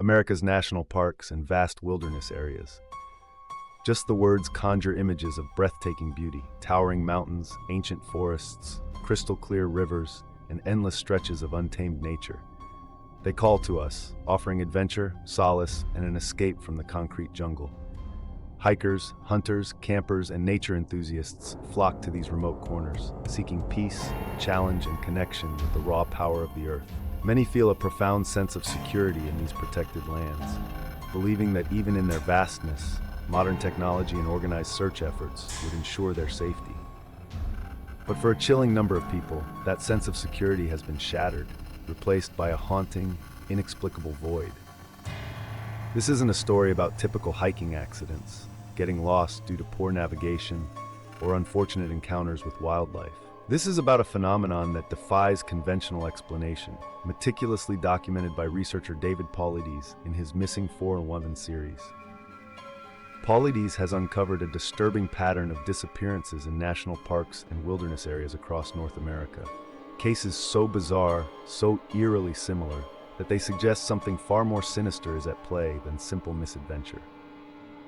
America's national parks and vast wilderness areas. Just the words conjure images of breathtaking beauty, towering mountains, ancient forests, crystal-clear rivers, and endless stretches of untamed nature. They call to us, offering adventure, solace, and an escape from the concrete jungle. Hikers, hunters, campers, and nature enthusiasts flock to these remote corners, seeking peace, challenge, and connection with the raw power of the earth. Many feel a profound sense of security in these protected lands, believing that even in their vastness, modern technology and organized search efforts would ensure their safety. But for a chilling number of people, that sense of security has been shattered, replaced by a haunting, inexplicable void. This isn't a story about typical hiking accidents, getting lost due to poor navigation, or unfortunate encounters with wildlife. This is about a phenomenon that defies conventional explanation, meticulously documented by researcher David Paulides in his Missing 411 series. Paulides has uncovered a disturbing pattern of disappearances in national parks and wilderness areas across North America. Cases so bizarre, so eerily similar, that they suggest something far more sinister is at play than simple misadventure.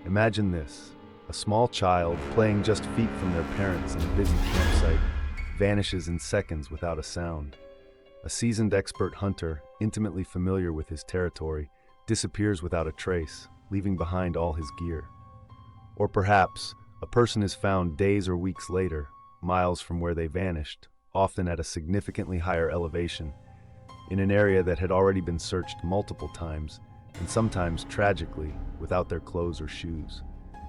Imagine this: a small child, playing just feet from their parents in a busy campsite, vanishes in seconds without a sound. A seasoned expert hunter, intimately familiar with his territory, disappears without a trace, leaving behind all his gear. Or perhaps, a person is found days or weeks later, miles from where they vanished, often at a significantly higher elevation, in an area that had already been searched multiple times, and sometimes, tragically, without their clothes or shoes.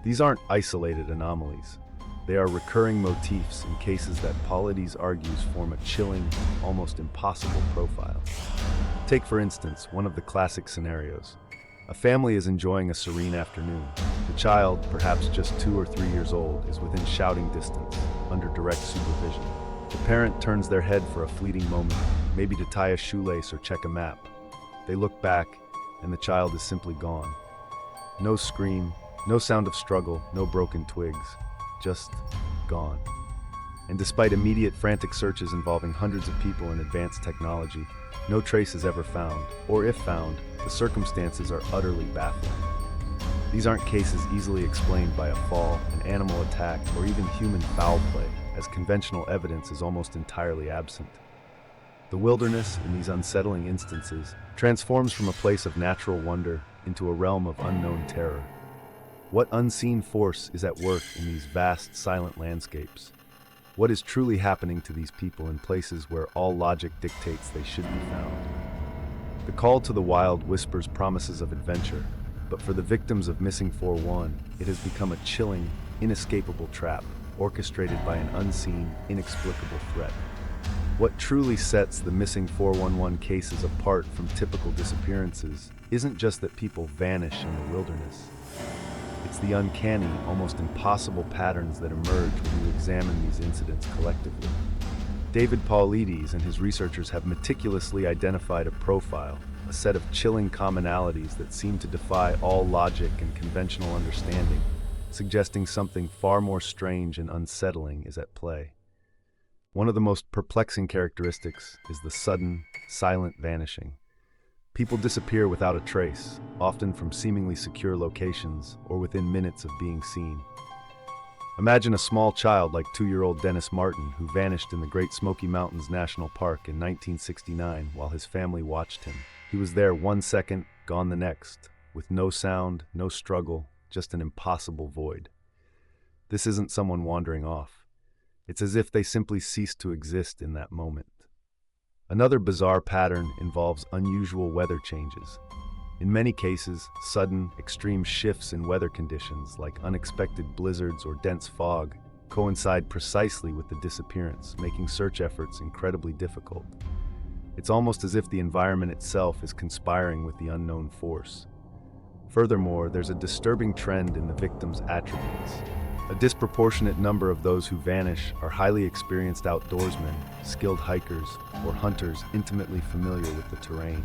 These aren't isolated anomalies. They are recurring motifs in cases that Paulides argues form a chilling, almost impossible profile. Take, for instance, one of the classic scenarios. A family is enjoying a serene afternoon. The child, perhaps just 2 or 3 years old, is within shouting distance, under direct supervision. The parent turns their head for a fleeting moment, maybe to tie a shoelace or check a map. They look back, and the child is simply gone. No scream, no sound of struggle, no broken twigs, just gone. And despite immediate frantic searches involving hundreds of people and advanced technology, no trace is ever found, or if found, the circumstances are utterly baffling. These aren't cases easily explained by a fall, an animal attack, or even human foul play, as conventional evidence is almost entirely absent. The wilderness, in these unsettling instances, transforms from a place of natural wonder into a realm of unknown terror. What unseen force is at work in these vast, silent landscapes? What is truly happening to these people in places where all logic dictates they should be found? The call to the wild whispers promises of adventure, but for the victims of Missing 411, it has become a chilling, inescapable trap, orchestrated by an unseen, inexplicable threat. What truly sets the Missing 411 cases apart from typical disappearances isn't just that people vanish in the wilderness. It's the uncanny, almost impossible patterns that emerge when you examine these incidents collectively. David Paulides and his researchers have meticulously identified a profile, a set of chilling commonalities that seem to defy all logic and conventional understanding, suggesting something far more strange and unsettling is at play. One of the most perplexing characteristics is the sudden, silent vanishing. People disappear without a trace, often from seemingly secure locations or within minutes of being seen. Imagine a small child like 2-year-old Dennis Martin, who vanished in the Great Smoky Mountains National Park in 1969 while his family watched him. He was there 1 second, gone the next, with no sound, no struggle, just an impossible void. This isn't someone wandering off. It's as if they simply ceased to exist in that moment. Another bizarre pattern involves unusual weather changes. In many cases, sudden, extreme shifts in weather conditions, like unexpected blizzards or dense fog, coincide precisely with the disappearance, making search efforts incredibly difficult. It's almost as if the environment itself is conspiring with the unknown force. Furthermore, there's a disturbing trend in the victims' attributes. A disproportionate number of those who vanish are highly experienced outdoorsmen, skilled hikers, or hunters intimately familiar with the terrain.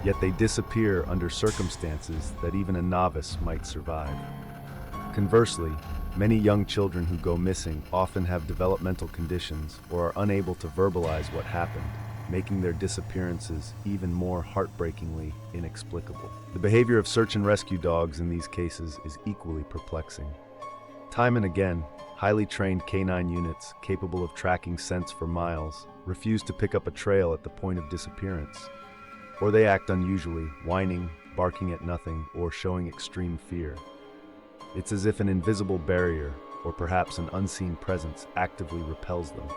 Yet they disappear under circumstances that even a novice might survive. Conversely, many young children who go missing often have developmental conditions or are unable to verbalize what happened, making their disappearances even more heartbreakingly inexplicable. The behavior of search and rescue dogs in these cases is equally perplexing. Time and again, highly trained canine units capable of tracking scents for miles refuse to pick up a trail at the point of disappearance, or they act unusually, whining, barking at nothing, or showing extreme fear. It's as if an invisible barrier, or perhaps an unseen presence, actively repels them.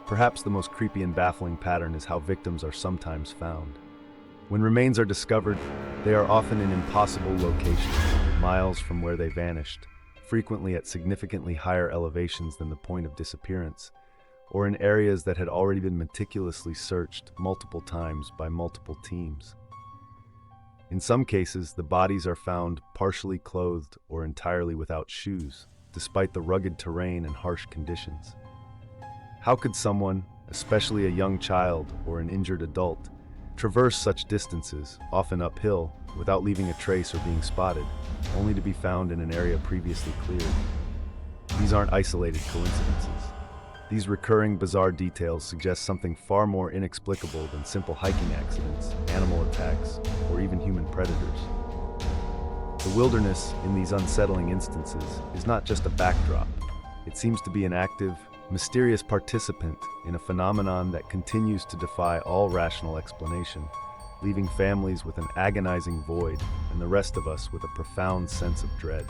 Perhaps the most creepy and baffling pattern is how victims are sometimes found. When remains are discovered, they are often in impossible locations, miles from where they vanished, frequently at significantly higher elevations than the point of disappearance, or in areas that had already been meticulously searched multiple times by multiple teams. In some cases, the bodies are found partially clothed or entirely without shoes, despite the rugged terrain and harsh conditions. How could someone, especially a young child or an injured adult, traverse such distances, often uphill, without leaving a trace or being spotted, only to be found in an area previously cleared? These aren't isolated coincidences. These recurring bizarre details suggest something far more inexplicable than simple hiking accidents, animal attacks, or even human predators. The wilderness, in these unsettling instances, is not just a backdrop. It seems to be an active, mysterious participant in a phenomenon that continues to defy all rational explanation, leaving families with an agonizing void and the rest of us with a profound sense of dread.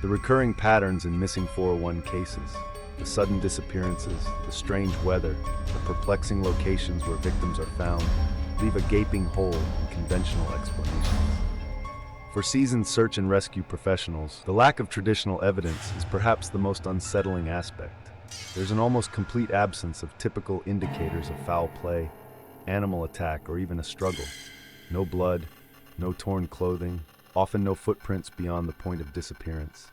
The recurring patterns in missing 401 cases, the sudden disappearances, the strange weather, the perplexing locations where victims are found, leave a gaping hole in conventional explanations. For seasoned search and rescue professionals, the lack of traditional evidence is perhaps the most unsettling aspect. There's an almost complete absence of typical indicators of foul play, animal attack, or even a struggle. No blood, no torn clothing, often no footprints beyond the point of disappearance.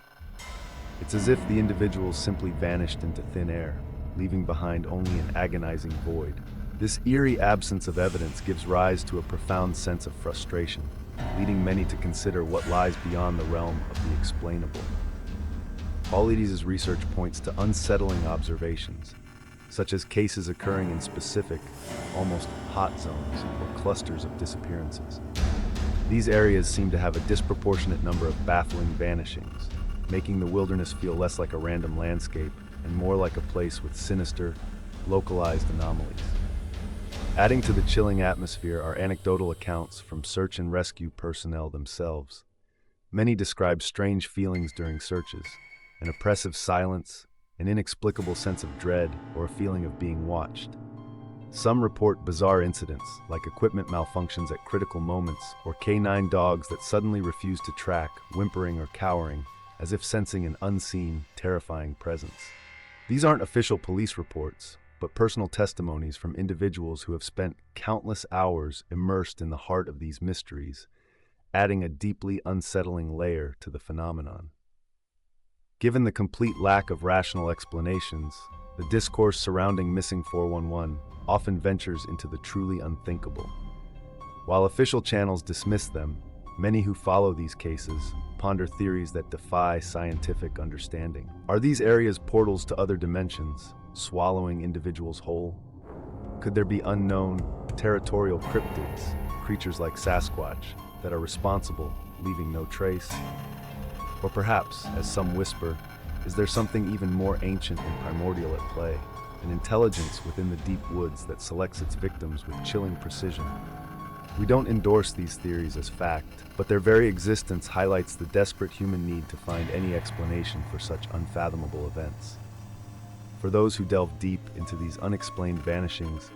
It's as if the individuals simply vanished into thin air, leaving behind only an agonizing void. This eerie absence of evidence gives rise to a profound sense of frustration, leading many to consider what lies beyond the realm of the explainable. Paulides' research points to unsettling observations, such as cases occurring in specific, almost hot zones or clusters of disappearances. These areas seem to have a disproportionate number of baffling vanishings, making the wilderness feel less like a random landscape and more like a place with sinister, localized anomalies. Adding to the chilling atmosphere are anecdotal accounts from search and rescue personnel themselves. Many describe strange feelings during searches, an oppressive silence, an inexplicable sense of dread, or a feeling of being watched. Some report bizarre incidents, like equipment malfunctions at critical moments, or canine dogs that suddenly refuse to track, whimpering or cowering, as if sensing an unseen, terrifying presence. These aren't official police reports, but personal testimonies from individuals who have spent countless hours immersed in the heart of these mysteries, adding a deeply unsettling layer to the phenomenon. Given the complete lack of rational explanations, the discourse surrounding missing 411 often ventures into the truly unthinkable. While official channels dismiss them, many who follow these cases ponder theories that defy scientific understanding. Are these areas portals to other dimensions, swallowing individuals whole? Could there be unknown, territorial cryptids, creatures like Sasquatch, that are responsible, leaving no trace? Or perhaps, as some whisper, is there something even more ancient and primordial at play, an intelligence within the deep woods that selects its victims with chilling precision? We don't endorse these theories as fact, but their very existence highlights the desperate human need to find any explanation for such unfathomable events. For those who delve deep into these unexplained vanishings,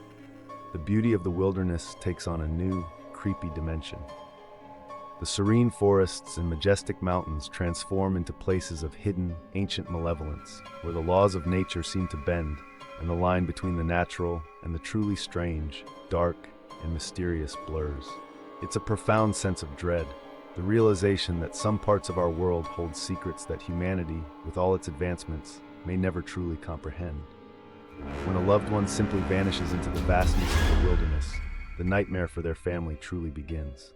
the beauty of the wilderness takes on a new, creepy dimension. The serene forests and majestic mountains transform into places of hidden, ancient malevolence, where the laws of nature seem to bend, and the line between the natural and the truly strange, dark, and mysterious blurs. It's a profound sense of dread, the realization that some parts of our world hold secrets that humanity, with all its advancements, may never truly comprehend. When a loved one simply vanishes into the vastness of the wilderness, the nightmare for their family truly begins.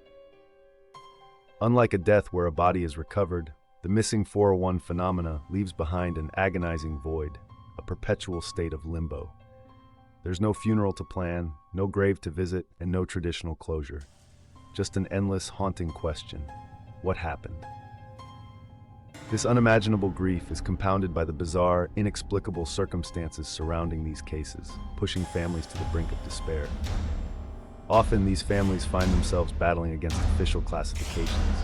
Unlike a death where a body is recovered, the missing 401 phenomena leaves behind an agonizing void, a perpetual state of limbo. There's no funeral to plan, no grave to visit, and no traditional closure. Just an endless, haunting question. What happened? This unimaginable grief is compounded by the bizarre, inexplicable circumstances surrounding these cases, pushing families to the brink of despair. Often, these families find themselves battling against official classifications.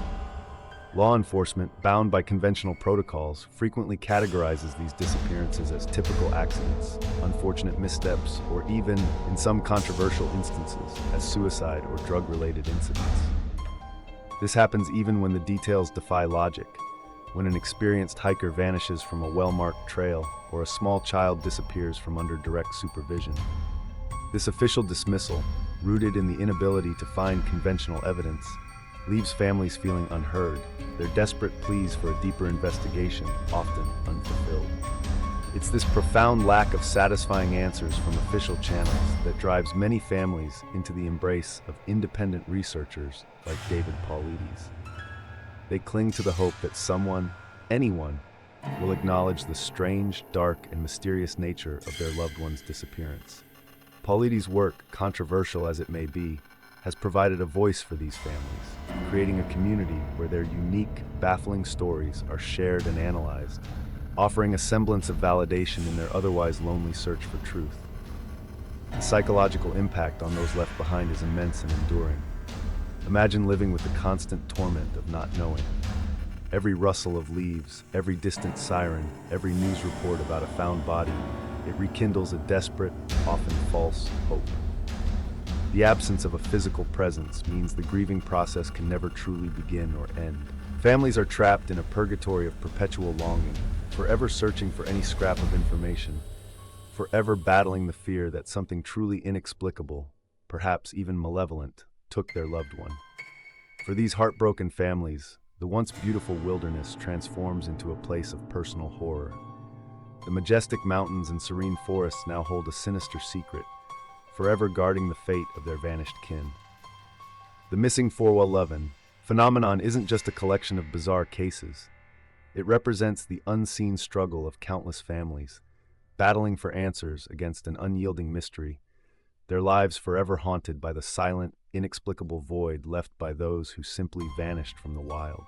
Law enforcement, bound by conventional protocols, frequently categorizes these disappearances as typical accidents, unfortunate missteps, or even, in some controversial instances, as suicide or drug-related incidents. This happens even when the details defy logic, when an experienced hiker vanishes from a well-marked trail or a small child disappears from under direct supervision. This official dismissal, rooted in the inability to find conventional evidence, leaves families feeling unheard, their desperate pleas for a deeper investigation often unfulfilled. It's this profound lack of satisfying answers from official channels that drives many families into the embrace of independent researchers like David Paulides. They cling to the hope that someone, anyone, will acknowledge the strange, dark, and mysterious nature of their loved one's disappearance. Paulides' work, controversial as it may be, has provided a voice for these families, creating a community where their unique, baffling stories are shared and analyzed, offering a semblance of validation in their otherwise lonely search for truth. The psychological impact on those left behind is immense and enduring. Imagine living with the constant torment of not knowing. Every rustle of leaves, every distant siren, every news report about a found body, it rekindles a desperate, often false hope. The absence of a physical presence means the grieving process can never truly begin or end. Families are trapped in a purgatory of perpetual longing, forever searching for any scrap of information, forever battling the fear that something truly inexplicable, perhaps even malevolent, took their loved one. For these heartbroken families, the once beautiful wilderness transforms into a place of personal horror. The majestic mountains and serene forests now hold a sinister secret, forever guarding the fate of their vanished kin. The missing 411 phenomenon isn't just a collection of bizarre cases. It represents the unseen struggle of countless families, battling for answers against an unyielding mystery, their lives forever haunted by the silent, inexplicable void left by those who simply vanished from the wild.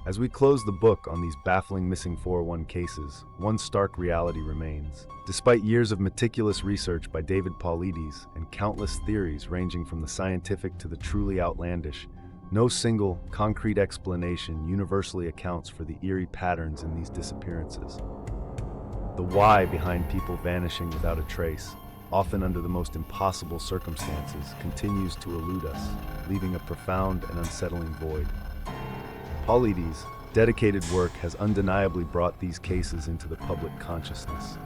As we close the book on these baffling missing 401 cases, one stark reality remains. Despite years of meticulous research by David Paulides and countless theories ranging from the scientific to the truly outlandish, no single, concrete explanation universally accounts for the eerie patterns in these disappearances. The why behind people vanishing without a trace, often under the most impossible circumstances, continues to elude us, leaving a profound and unsettling void. Paulides' dedicated work has undeniably brought these cases into the public consciousness,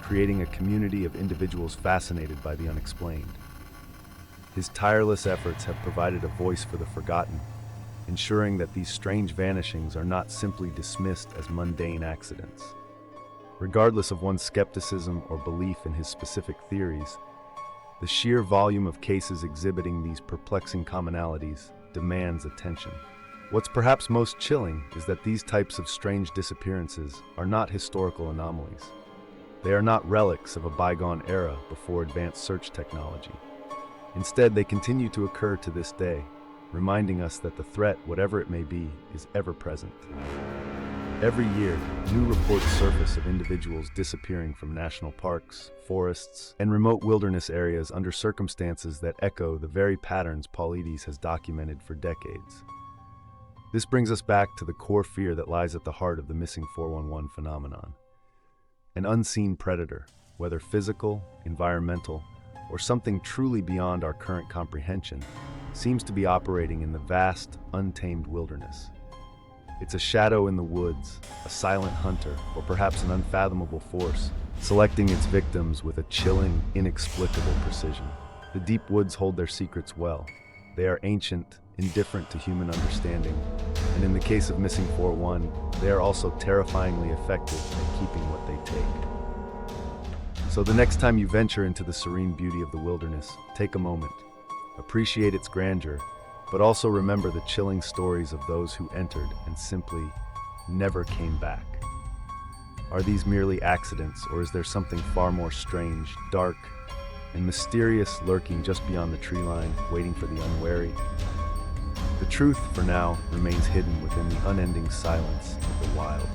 creating a community of individuals fascinated by the unexplained. His tireless efforts have provided a voice for the forgotten, ensuring that these strange vanishings are not simply dismissed as mundane accidents. Regardless of one's skepticism or belief in his specific theories, the sheer volume of cases exhibiting these perplexing commonalities demands attention. What's perhaps most chilling is that these types of strange disappearances are not historical anomalies. They are not relics of a bygone era before advanced search technology. Instead, they continue to occur to this day, reminding us that the threat, whatever it may be, is ever present. Every year, new reports surface of individuals disappearing from national parks, forests, and remote wilderness areas under circumstances that echo the very patterns Paulides has documented for decades. This brings us back to the core fear that lies at the heart of the missing 411 phenomenon. An unseen predator, whether physical, environmental, or something truly beyond our current comprehension, seems to be operating in the vast, untamed wilderness. It's a shadow in the woods, a silent hunter, or perhaps an unfathomable force, selecting its victims with a chilling, inexplicable precision. The deep woods hold their secrets well. They are ancient, indifferent to human understanding, and in the case of missing 411, they are also terrifyingly effective at keeping what they take. So the next time you venture into the serene beauty of the wilderness, take a moment, appreciate its grandeur, but also remember the chilling stories of those who entered and simply never came back. Are these merely accidents, or is there something far more strange, dark, and mysterious lurking just beyond the tree line, waiting for the unwary? The truth, for now, remains hidden within the unending silence of the wild.